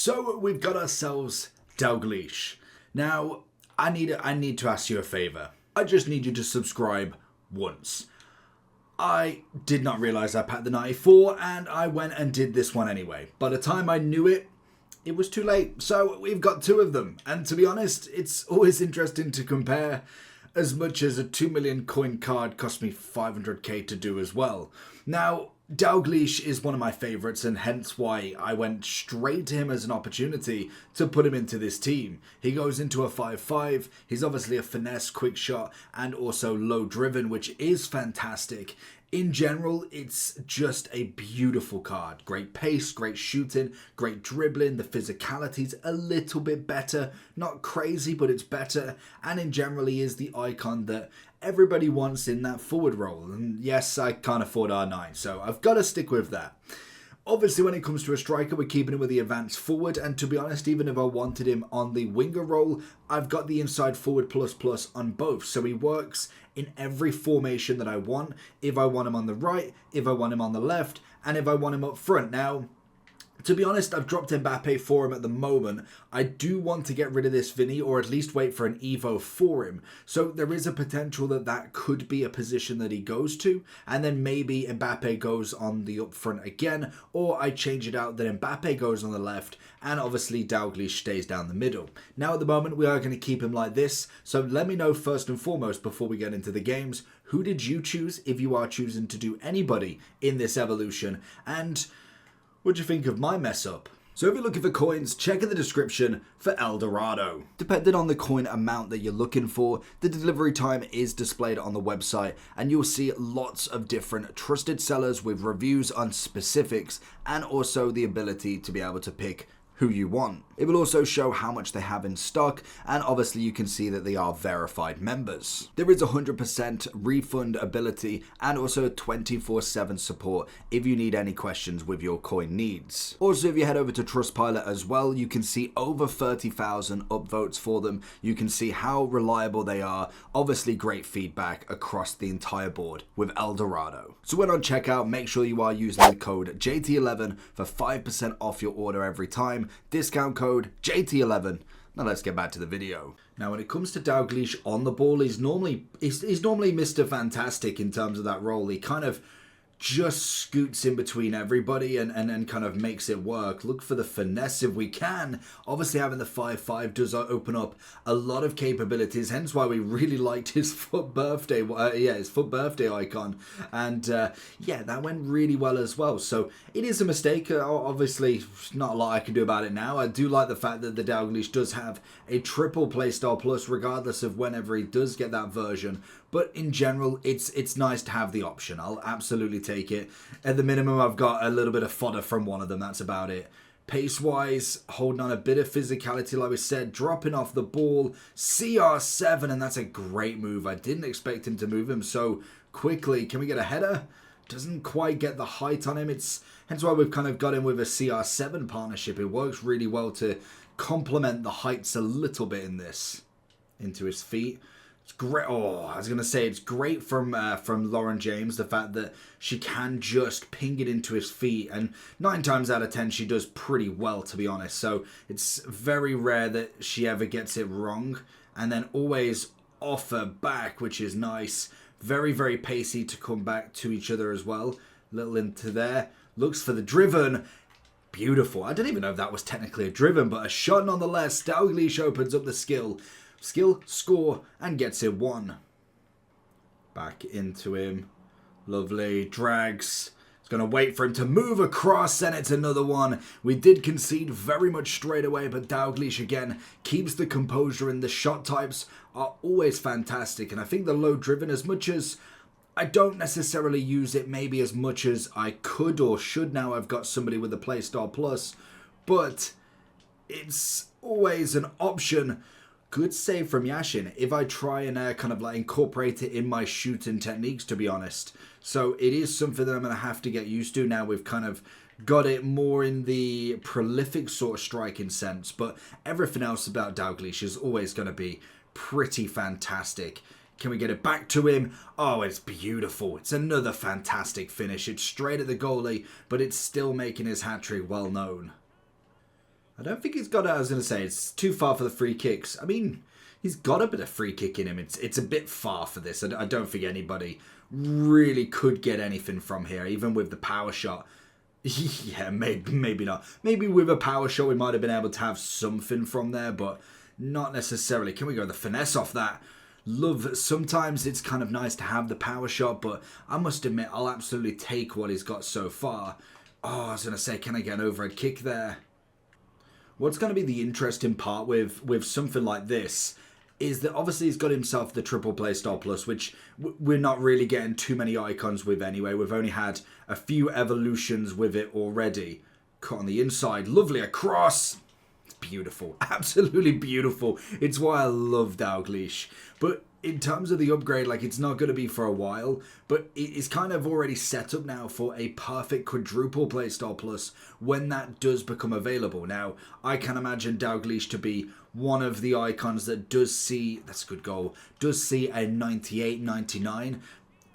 So we've got ourselves Dalglish. Now, I need to ask you a favour. I just need you to subscribe once. I did not realise I packed the 94 and I went and did this one anyway. By the time I knew it, it was too late. So we've got two of them. And to be honest, it's always interesting to compare, as much as a 2 million coin card cost me 500k to do as well. Now, Dalglish is one of my favourites, and hence why I went straight to him as an opportunity to put him into this team. He goes into a 5-5, he's obviously a finesse, quick shot, and also low driven, which is fantastic. In general, it's just a beautiful card. Great pace, great shooting, great dribbling. The physicality's a little bit better. Not crazy, but it's better. And in general, he is the icon that everybody wants in that forward role. And yes, I can't afford R9, so I've got to stick with that. Obviously, when it comes to a striker, we're keeping him with the advanced forward, and to be honest, even if I wanted him on the winger role, I've got the inside forward ++ on both, so he works in every formation that I want, if I want him on the right, if I want him on the left, and if I want him up front. Now, to be honest, I've dropped Mbappe for him at the moment. I do want to get rid of this Vinny, or at least wait for an Evo for him. So there is a potential that that could be a position that he goes to, and then maybe Mbappe goes on the up front again, or I change it out that Mbappe goes on the left, and obviously Dalglish stays down the middle. Now at the moment, we are going to keep him like this, so let me know first and foremost, before we get into the games, who did you choose if you are choosing to do anybody in this evolution, and what do you think of my mess up? So if you're looking for coins, check in the description for El Dorado. Depending on the coin amount that you're looking for, the delivery time is displayed on the website, and you'll see lots of different trusted sellers with reviews on specifics, and also the ability to be able to pick who you want. It will also show how much they have in stock, and obviously you can see that they are verified members. There is 100% refund ability and also 24/7 support if you need any questions with your coin needs. Also, if you head over to Trustpilot as well, you can see over 30,000 upvotes for them. You can see how reliable they are. Obviously great feedback across the entire board with El Dorado. So when on checkout, make sure you are using the code JT11 for 5% off your order every time. Discount code JT11. Now let's get back to the video. Now when it comes to Dalglish on the ball, he's normally Mr. Fantastic in terms of that role. He kind of just scoots in between everybody and kind of makes it work. Look for the finesse if we can. Obviously having the 5-5 does open up a lot of capabilities, hence why we really liked his foot birthday icon, and yeah, that went really well as well. So it is a mistake, obviously not a lot I can do about it now. I do like the fact that the Dalglish does have a triple playstyle plus regardless of whenever he does get that version, but in general it's nice to have the option. I'll absolutely take it. At the minimum, I've got a little bit of fodder from one of them, that's about it. Pace-wise, holding on a bit of physicality, like we said, dropping off the ball, CR7, and that's a great move. I didn't expect him to move him so quickly. Can we get a header? Doesn't quite get the height on him. It's hence why we've kind of got him with a CR7 partnership. It works really well to complement the heights a little bit in this. Into his feet. It's great. Oh, I was going to say it's great from Lauren James, the fact that she can just ping it into his feet, and 9 times out of 10 she does pretty well, to be honest. So it's very rare that she ever gets it wrong, and then always off her back, which is nice. Very, very pacey to come back to each other as well. Little into there. Looks for the driven. Beautiful. I don't even know if that was technically a driven, but a shot nonetheless. Dalglish opens up the skill, score, and gets it 1. Back into him. Lovely. Drags. It's going to wait for him to move across, and it's another one. We did concede very much straight away, but Dalglish again keeps the composure, and the shot types are always fantastic. And I think the low driven, as much as I don't necessarily use it maybe as much as I could or should now I've got somebody with a Playstyle Plus, but it's always an option. Good save from Yashin if I try and kind of like incorporate it in my shooting techniques, to be honest. So it is something that I'm going to have to get used to now. We've kind of got it more in the prolific sort of striking sense, but everything else about Dalglish is always going to be pretty fantastic. Can we get it back to him? Oh, it's beautiful. It's another fantastic finish. It's straight at the goalie, but it's still making his hat-trick well known. I don't think he's got it. I was going to say, it's too far for the free kicks. I mean, he's got a bit of free kick in him. It's a bit far for this. I don't think anybody really could get anything from here, even with the power shot. Yeah, maybe not. Maybe with a power shot we might have been able to have something from there, but not necessarily. Can we go the finesse off that? Love, sometimes it's kind of nice to have the power shot, but I must admit I'll absolutely take what he's got so far. Oh, I was going to say, can I get an overhead kick there? What's going to be the interesting part with something like this is that obviously he's got himself the triple playstyle plus, which we're not really getting too many icons with anyway. We've only had a few evolutions with it already. Cut on the inside, lovely across. It's beautiful, absolutely beautiful. It's why I love Dalglish. But in terms of the upgrade, like, it's not going to be for a while, but it is kind of already set up now for a perfect quadruple playstyle plus when that does become available. Now, I can imagine Dalglish to be one of the icons that does see, that's a good goal, does see a 98, 99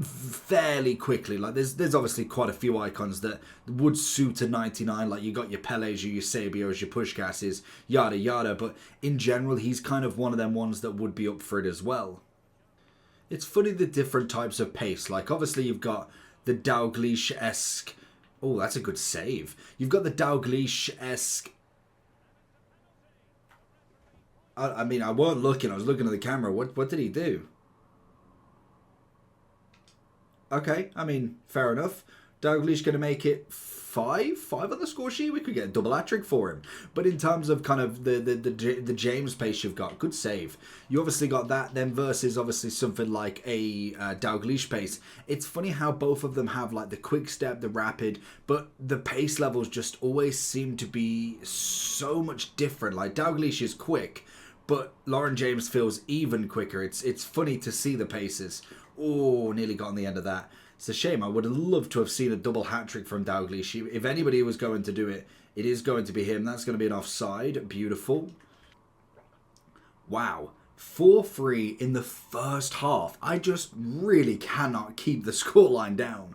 fairly quickly. Like, there's obviously quite a few icons that would suit a 99, like you got your Peles, your Eusebios, your Pushkasses, yada yada, but in general he's kind of one of them ones that would be up for it as well. It's funny the different types of pace. Like, obviously you've got the Dalglish-esque, oh, that's a good save. You've got the Dalglish-esque, I mean, I weren't looking, I was looking at the camera. What did he do? Okay, I mean, fair enough. Dalglish going to make it 5 on the score sheet. We could get a double hat-trick for him. But in terms of kind of the James pace you've got, good save. You obviously got that then versus obviously something like a Dalglish pace. It's funny how both of them have like the quick step, the rapid, but the pace levels just always seem to be so much different. Like, Dalglish is quick, but Lauren James feels even quicker. It's funny to see the paces. Oh, nearly got on the end of that. It's a shame. I would have loved to have seen a double hat-trick from Dalglish. If anybody was going to do it, it is going to be him. That's going to be an offside. Beautiful. Wow. 4-3 in the first half. I just really cannot keep the scoreline down.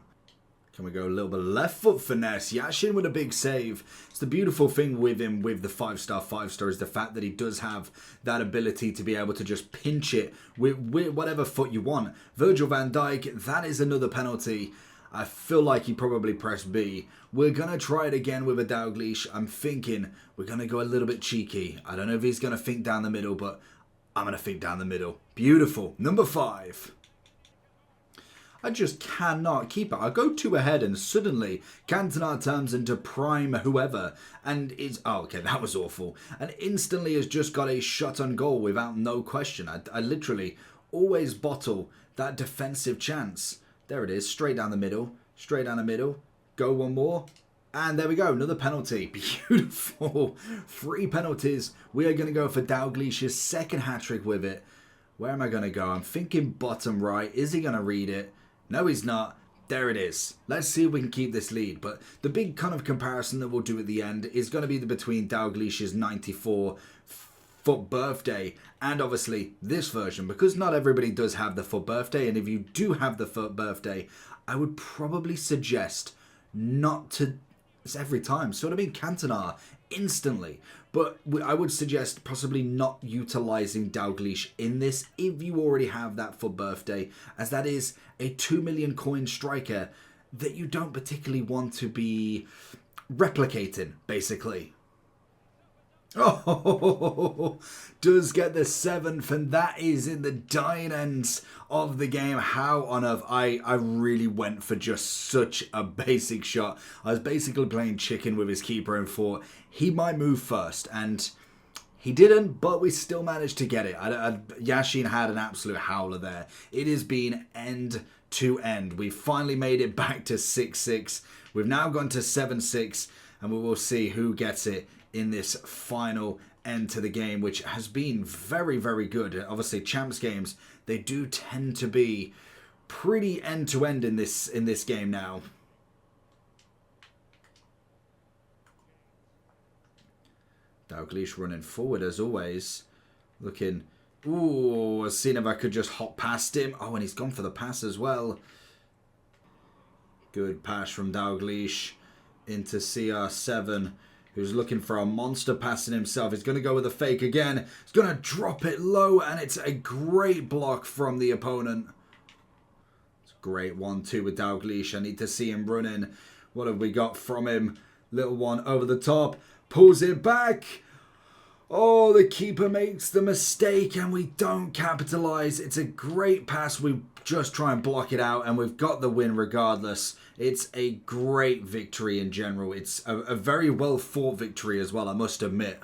Can we go a little bit left foot finesse? Yashin with a big save. It's the beautiful thing with him with the 5-star is the fact that he does have that ability to be able to just pinch it with whatever foot you want. Virgil van Dijk, that is another penalty. I feel like he probably pressed B. We're going to try it again with a Dalglish. I'm thinking we're going to go a little bit cheeky. I don't know if he's going to think down the middle, but I'm going to think down the middle. Beautiful. Number 5. I just cannot keep it. I go 2 ahead and suddenly Cantona turns into prime whoever and is... Oh, okay, that was awful. And instantly has just got a shot on goal without no question. I literally always bottle that defensive chance. There it is, straight down the middle. Straight down the middle. Go one more. And there we go, another penalty. Beautiful. 3 penalties. We are going to go for Dalglish's second hat-trick with it. Where am I going to go? I'm thinking bottom right. Is he going to read it? No, he's not. There it is. Let's see if we can keep this lead. But the big kind of comparison that we'll do at the end is going to be between Dalglish's 94-foot birthday and obviously this version. Because not everybody does have the foot birthday. And if you do have the foot birthday, I would probably suggest not to... It's every time. So what I mean, Cantona instantly. But I would suggest possibly not utilising Dalglish in this if you already have that for birthday, as that is a 2 million coin striker that you don't particularly want to be replicating, basically. Oh, does get the 7th, and that is in the dying ends of the game. How on earth? I really went for just such a basic shot. I was basically playing chicken with his keeper and thought he might move first, and he didn't, but we still managed to get it. Yashin had an absolute howler there. It has been end to end. We finally made it back to 6-6. We've now gone to 7-6, and we will see who gets it in this final end to the game, which has been very, very good. Obviously, champs games, they do tend to be pretty end to end in this game now. Dalglish running forward as always, looking. Ooh, seeing if I could just hop past him. Oh, and he's gone for the pass as well. Good pass from Dalglish into CR7. who's looking for a monster passing himself. He's going to go with a fake again. He's going to drop it low, and it's a great block from the opponent. It's a great 1-2 with Dalglish. I need to see him running. What have we got from him? Little one over the top. Pulls it back. Oh, the keeper makes the mistake and we don't capitalise. It's a great pass. We just try and block it out and we've got the win regardless. It's a great victory in general. It's a very well fought victory as well, I must admit.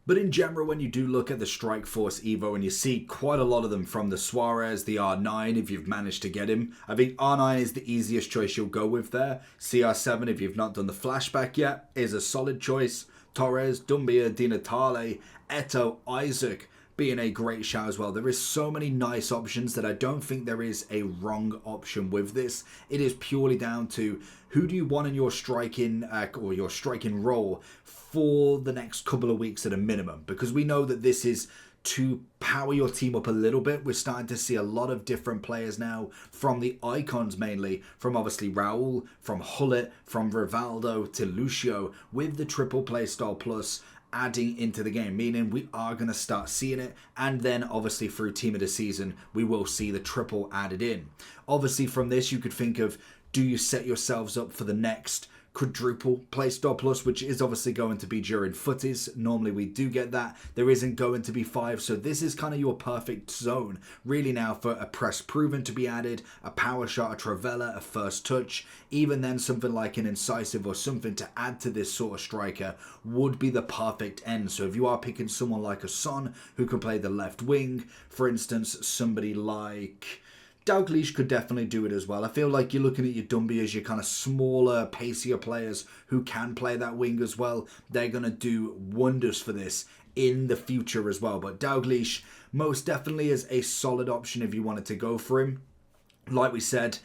But in general, when you do look at the Strike Force Evo and you see quite a lot of them from the Suarez, the R9 if you've managed to get him. I think R9 is the easiest choice you'll go with there. CR7 if you've not done the flashback yet is a solid choice. Torres, Dumbia, Di Natale, Eto, Isaac being a great shout as well. There is so many nice options that I don't think there is a wrong option with this. It is purely down to who do you want in your striking or your striking role for the next couple of weeks at a minimum, because we know that this is to power your team up a little bit. We're starting to see a lot of different players now from the icons, mainly from obviously Raul, from Hullet, from Rivaldo to Lucio, with the triple playstyle plus adding into the game, meaning we are going to start seeing it, and then obviously through team of the season we will see the triple added in. Obviously from this you could think of, do you set yourselves up for the next quadruple playstyle plus, which is obviously going to be during footies. Normally we do get that. There isn't going to be 5, so this is kind of your perfect zone really now for a press proven to be added, a power shot, a Travella, a first touch. Even then something like an incisive or something to add to this sort of striker would be the perfect end. So if you are picking someone like a Son who can play the left wing, for instance, somebody like Dalglish could definitely do it as well. I feel like you're looking at your Dumby as your kind of smaller, pacier players who can play that wing as well. They're going to do wonders for this in the future as well. But Dalglish most definitely is a solid option if you wanted to go for him. Like we said,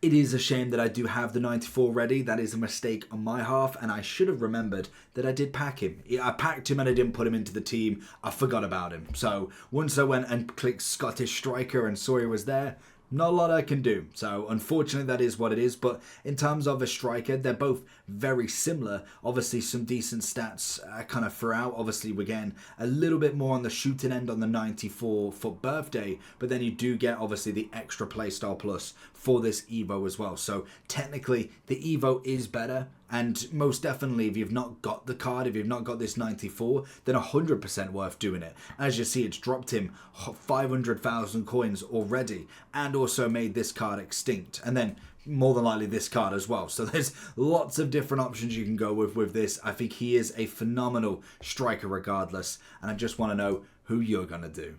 it is a shame that I do have the 94 ready. That is a mistake on my half, and I should have remembered that I did pack him. I packed him and I didn't put him into the team. I forgot about him. So once I went and clicked Scottish Striker and saw he was there, not a lot I can do. So unfortunately that is what it is. But in terms of a striker, they're both very similar. Obviously some decent stats kind of throughout. Obviously we're getting a little bit more on the shooting end on the 94 for birthday, but then you do get obviously the extra playstyle plus for this Evo as well. So technically the Evo is better, and most definitely if you've not got the card, if you've not got this 94, then 100% worth doing it. As you see, it's dropped him 500,000 coins already, and also made this card extinct, and then more than likely this card as well. So there's lots of different options you can go with this. I think he is a phenomenal striker regardless, and I just want to know who you're going to do.